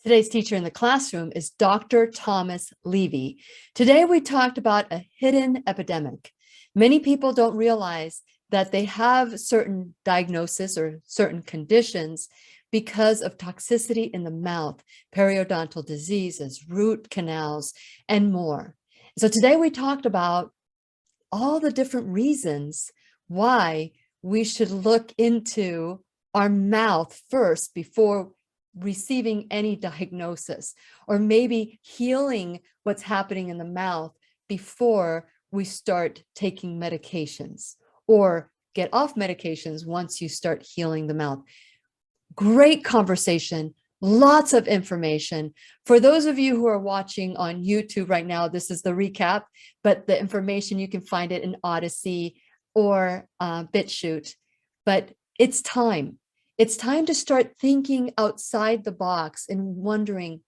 Today's teacher in the classroom is Dr. Thomas Levy. Today we talked about a hidden epidemic. Many people don't realize that they have certain diagnoses or certain conditions because of toxicity in the mouth, periodontal diseases, root canals, and more. So today we talked about all the different reasons why we should look into our mouth first before receiving any diagnosis, or maybe healing what's happening in the mouth before we start taking medications, or get off medications once you start healing the mouth. Great conversation, lots of information. For those of you who are watching on YouTube right now, this is the recap, but the information, you can find it in Odyssey or BitChute. But it's time. It's time to start thinking outside the box and wondering,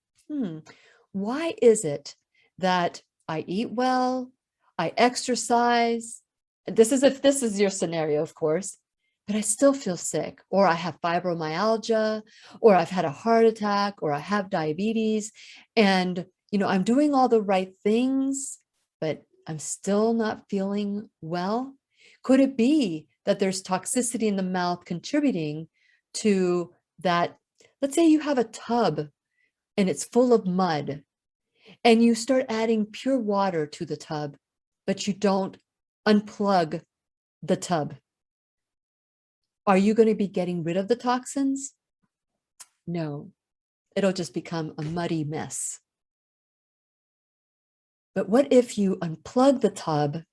why is it that I eat well, I exercise? This is if this is your scenario, of course, but I still feel sick, or I have fibromyalgia, or I've had a heart attack, or I have diabetes, and I'm doing all the right things, but I'm still not feeling well. Could it be that there's toxicity in the mouth contributing to that? Let's say you have a tub and it's full of mud, and you start adding pure water to the tub, but you don't unplug the tub. Are you going to be getting rid of the toxins? No, it'll just become a muddy mess. But what if you unplug the tub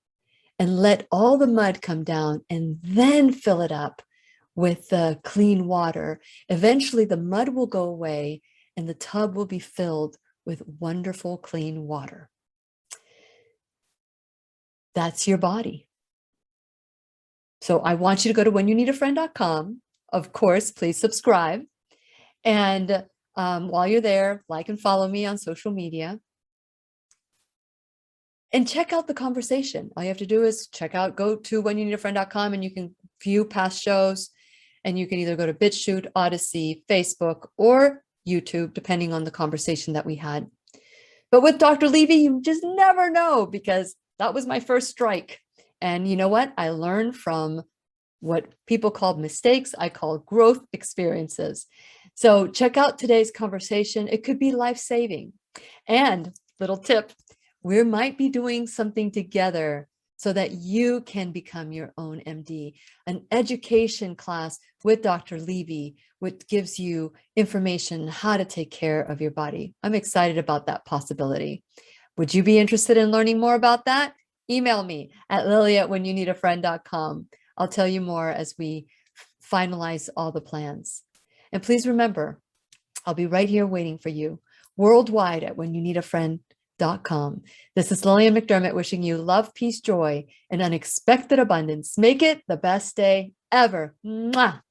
and let all the mud come down and then fill it up with the clean water? Eventually the mud will go away and the tub will be filled with wonderful clean water. That's your body. So I want you to go to whenyouneedafriend.com. Of course, please subscribe. And while you're there, like and follow me on social media. And check out the conversation. All you have to do is go to whenyouneedafriend.com, and you can view past shows. And you can either go to BitChute, Odyssey, Facebook, or YouTube, depending on the conversation that we had. But with Dr. Levy, you just never know, because that was my first strike. And you know what? I learned from what people called mistakes. I call growth experiences. So check out today's conversation. It could be life-saving. And little tip, we might be doing something together so that you can become your own MD, an education class with Dr. Levy, which gives you information how to take care of your body. I'm excited about that possibility. Would you be interested in learning more about that? Email me at lily@whenyouneedafriend.com. I'll tell you more as we finalize all the plans. And please remember, I'll be right here waiting for you worldwide at whenyouneedafriend.com. This is Lillian McDermott wishing you love, peace, joy, and unexpected abundance. Make it the best day ever. Mwah!